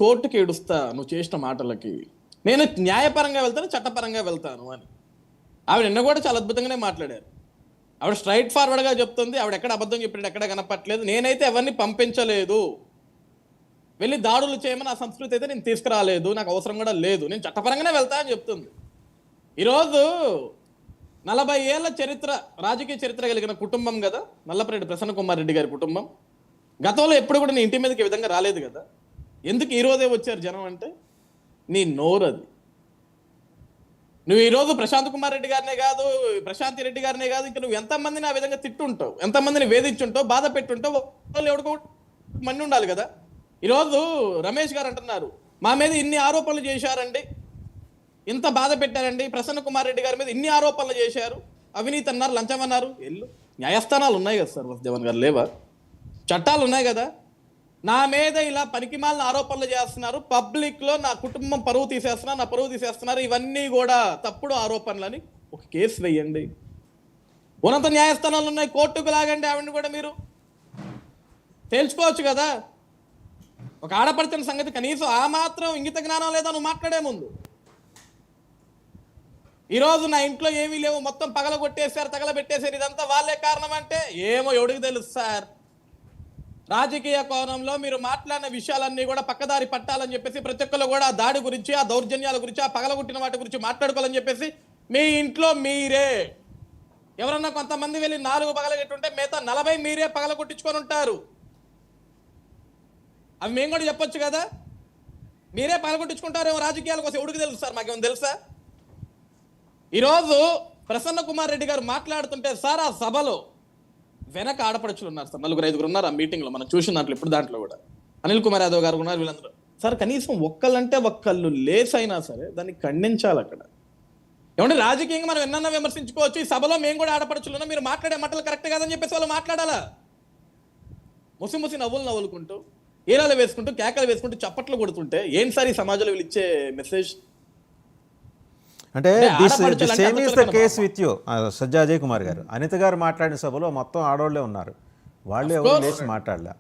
కోర్టుకి ఏడుస్తా నువ్వు చేసిన మాటలకి, నేను న్యాయపరంగా వెళ్తాను, చట్టపరంగా వెళ్తాను అని ఆవిడ నిన్న కూడా చాలా అద్భుతంగానే మాట్లాడారు. ఆవిడ స్ట్రైట్ ఫార్వర్డ్గా చెప్తుంది. ఆవిడ ఎక్కడ అబద్ధం చెప్పినట్టు ఎక్కడ కనపట్లేదు. నేనైతే ఎవరిని పంపించలేదు, వెళ్ళి దాడులు చేయమని ఆ సంస్కృతి అయితే నేను తీసుకురాలేదు, నాకు అవసరం కూడా లేదు, నేను చట్టపరంగానే వెళ్తా అని చెప్తుంది. ఈరోజు 40 ఏళ్ల చరిత్ర, రాజకీయ చరిత్ర కలిగిన కుటుంబం కదా నల్లపరెడ్డి ప్రసన్న కుమార్ రెడ్డి గారి కుటుంబం. గతంలో ఎప్పుడు కూడా నీ ఇంటి మీదకి ఈ విధంగా రాలేదు కదా. ఎందుకు ఈ రోజే వచ్చారు జనం అంటే నీ నోరు అది. నువ్వు ఈరోజు ప్రశాంత్ కుమార్ రెడ్డి గారినే కాదు, ప్రశాంతి రెడ్డి గారినే కాదు, ఇంకా నువ్వు ఎంతమందిని ఆ విధంగా తిట్టుంటావు, ఎంతమందిని వేధించుంటావు, బాధ పెట్టుంటావు, వాళ్ళు ఎవరికో మండి ఉండాలి కదా. ఈరోజు రమేష్ గారు అంటున్నారు మా మీద ఇన్ని ఆరోపణలు చేశారండి, ఇంత బాధ పెట్టారండి, ప్రసన్న కుమార్ రెడ్డి గారి మీద ఇన్ని ఆరోపణలు చేశారు, అవినీతి అన్నారు, లంచం అన్నారు. ఎల్లు న్యాయస్థానాలు ఉన్నాయి కదా సార్ జగన్ గారు, లేవా? చట్టాలు ఉన్నాయి కదా. నా మీద ఇలా పనికిమాలిన ఆరోపణలు చేస్తున్నారు, పబ్లిక్ లో నా కుటుంబం పరువు తీసేస్తున్నారు, నా పరువు తీసేస్తున్నారు, ఇవన్నీ కూడా తప్పుడు ఆరోపణలని ఒక కేసు వేయండి. ఉన్నత న్యాయస్థానాలు ఉన్నాయి, కోర్టుకు లాగండి, ఆవిడని కూడా మీరు తేల్చుకోవచ్చు కదా. ఒక ఆడపడిచిన సంగతి కనీసం ఆ మాత్రం ఇంగిత జ్ఞానం లేదా నువ్వు మాట్లాడే ముందు. ఈరోజు నా ఇంట్లో ఏమీ లేవు, మొత్తం పగలగొట్టేశారు, తగలబెట్టేశారు, ఇదంతా వాళ్ళే కారణం అంటే ఏమో ఎవడికి తెలుసు సార్. రాజకీయ కోణంలో మీరు మాట్లాడిన విషయాలన్నీ కూడా పక్కదారి పట్టాలని చెప్పేసి ప్రతి ఒక్కరు కూడా ఆ దాడి గురించి, ఆ దౌర్జన్యాల గురించి, ఆ పగలగొట్టిన వాటి గురించి మాట్లాడుకోవాలని చెప్పేసి మీ ఇంట్లో మీరే ఎవరన్నా కొంతమంది వెళ్ళి 4 పగలగొట్టుంటే మిగతా 40 మీరే పగలగొట్టించుకొని ఉంటారు. అవి మేము కూడా చెప్పొచ్చు కదా. మీరే పగలగొట్టించుకుంటారేమో రాజకీయాల కోసం, ఎవడికి తెలుసు సార్, మాకేమో తెలుసా? ఈరోజు ప్రసన్న కుమార్ రెడ్డి గారు మాట్లాడుతుంటే సార్ ఆ సభలో వెనక ఆడపడుచులు ఉన్నారు సార్, 4-5 ఉన్నారు ఆ మీటింగ్లో, మనం చూసిన దాంట్లో ఇప్పుడు దాంట్లో కూడా అనిల్ కుమార్ యాదవ్ గారు ఉన్నారు, వీళ్ళందరూ సార్ కనీసం ఒక్కళ్ళంటే ఒక్కళ్ళు లేసైనా సరే దాన్ని ఖండించాలి అక్కడ. ఏమంటే రాజకీయంగా మనం ఎన్నన్నా విమర్శించుకోవచ్చు, ఈ సభలో మేము కూడా ఆడపడుచులు ఉన్నాం, మీరు మాట్లాడే మాటలు కరెక్ట్ కాదని చెప్పేసి వాళ్ళు మాట్లాడాలా? ముసి నవ్వులు నవ్వులుకుంటూ, ఏరాలు వేసుకుంటూ, కేకలు వేసుకుంటూ, చప్పట్లు కొడుతుంటే ఏంటి సార్ ఈ సమాజంలో వీళ్ళు ఇచ్చే మెసేజ్? అంటే same is the case with you Sajja Ajay Kumar గారు. అనిత గారు మాట్లాడిన సభలో మొత్తం ఆడవాళ్లే ఉన్నారు, వాళ్ళు ఎవరు లేచి మాట్లాడలే.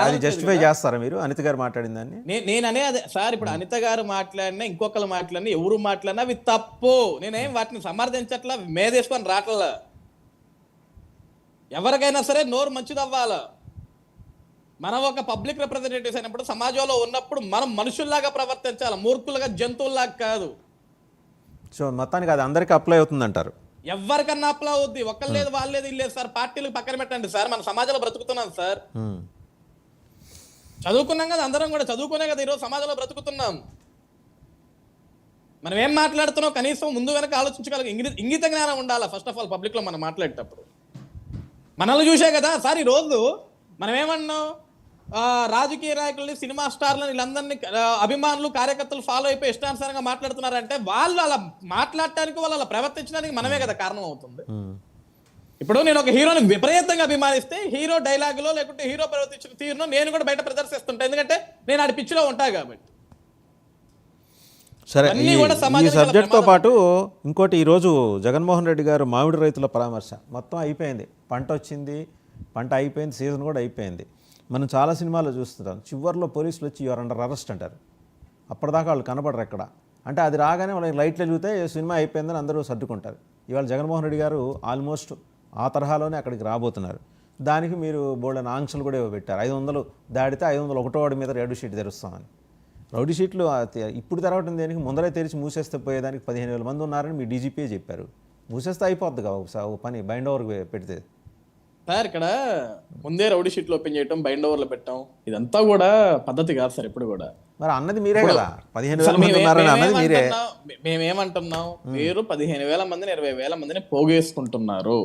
అది జస్టిఫై చేస్తారా మీరు అనిత గారు మాట్లాడిన దాన్ని? నేననే అదే సార్, ఇప్పుడు అనిత గారు మాట్లాడినా, ఇంకొకరు మాట్లాడినా, ఎవరు మాట్లాడినా అవి తప్పు. నేనేం వాటిని సమర్థించట్లా, మేదేసుకొని రావట్లా. ఎవరికైనా సరే నోరు మంచిది అవ్వాల. మనం ఒక పబ్లిక్ రిప్రజెంటేటివ్స్ అయినప్పుడు, సమాజంలో ఉన్నప్పుడు మనం మనుషుల్లాగా ప్రవర్తించాలి, మూర్ఖులుగా, జంతువుల్లాగా కాదు. సో మొత్తానికి అది అందరికీ అప్లై అవుతుంది అంటారు? ఎవరికన్నా అప్లై అవుద్ది, ఒక్కరు లేదు, వాళ్ళు లేదు, ఇల్లేదు సార్. పార్టీలకు పక్కన పెట్టండి సార్, మన సమాజంలో బ్రతుకుతున్నాం సార్. చదువుకున్నాం కదా, అందరం కూడా చదువుకునే కదా ఈరోజు సమాజంలో బ్రతుకుతున్నాం. మనం ఏం మాట్లాడుతున్నాం కనీసం ముందు వెనక ఆలోచించగల ఇంగిత జ్ఞానం ఉండాలి ఫస్ట్ ఆఫ్ ఆల్. పబ్లిక్ లో మనం మాట్లాడేటప్పుడు మనల్ని చూసే కదా సార్. ఈరోజు మనం ఏమన్నాం, రాజకీయ నాయకుల్ని, సినిమా స్టార్లని, వీళ్ళందరినీ అభిమానులు, కార్యకర్తలు ఫాలో అయిపోయి ఇష్టానుసారంగా మాట్లాడుతున్నారంటే వాళ్ళు అలా మాట్లాడటానికి, వాళ్ళు అలా ప్రవర్తించడానికి మనమే కదా కారణం అవుతుంది. ఇప్పుడు నేను ఒక హీరోని విపరీతంగా అభిమానిస్తే హీరో డైలాగులో లేకుంటే హీరో ప్రవర్తించిన తీరును నేను కూడా బయట ప్రదర్శిస్తుంటా, ఎందుకంటే నేను ఆడి పిచ్చిలో ఉంటా కాబట్టి. సరే, ఈ సబ్జెక్ట్తో పాటు ఇంకోటి, ఈరోజు జగన్మోహన్ రెడ్డి గారు మామిడి రైతుల పరామర్శ మొత్తం అయిపోయింది, పంట వచ్చింది, పంట అయిపోయింది, సీజన్ కూడా అయిపోయింది. మనం చాలా సినిమాల్లో చూస్తున్నాం, చివరిలో పోలీసులు వచ్చి యువర్ అండర్ అరెస్ట్ అంటారు. అప్పటిదాకా వాళ్ళు కనపడరు ఎక్కడ. అంటే అది రాగానే వాళ్ళకి లైట్లు వెలిగితే సినిమా అయిపోయిందని అందరూ సర్దుకుంటారు. ఇవాళ జగన్మోహన్ రెడ్డి గారు ఆల్మోస్ట్ ఆ తరహాలోనే అక్కడికి రాబోతున్నారు. దానికి మీరు బోల్డెన్ ఆంక్షలు కూడా పెట్టారు. 500 దాడితే 501వ వాడి మీద రౌడీ షీట్ తెరుస్తామని. రౌడీ షీట్లు ఇప్పుడు తెరవటం దేనికి, ముందరే తెరిచి మూసేస్తే పోయేదానికి 15,000 మంది ఉన్నారని మీ డీజీపీ చెప్పారు. మూసేస్తే అయిపోద్ది కదా పని, బైండ్ ఓవర్ పెడితే. సార్ ఇక్కడ ముందే రౌడీ షీట్లు ఓపెన్ చేయటం, బైండ్ ఓవర్లు పెట్టడం, ఇదంతా కూడా పద్ధతి కాదు సార్ ఎప్పుడు కూడా. మరి అన్నది మీరే కదా, 15,000 మంది ఉన్నారని అన్నది మీరే. మేమేమంటున్నాం, మీరు 15,000 మందిని 20,000 మందిని పోగేసుకుంటున్నారు.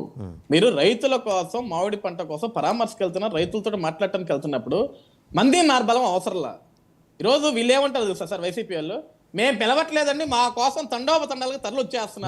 మీరు రైతుల కోసం, మామిడి పంట కోసం పరామర్శకు వెళ్తున్నారు, రైతులతో మాట్లాడటానికి వెళ్తున్నప్పుడు మంది మార్బలం అవసరంలా. ఈరోజు వీళ్ళు ఏమంటారు తెలుసా సార్, వైసీపీ వాళ్ళు, మేము పిలవట్లేదండి, మా కోసం తండోపతండాలుగా తరలి వచ్చేస్తున్నారు.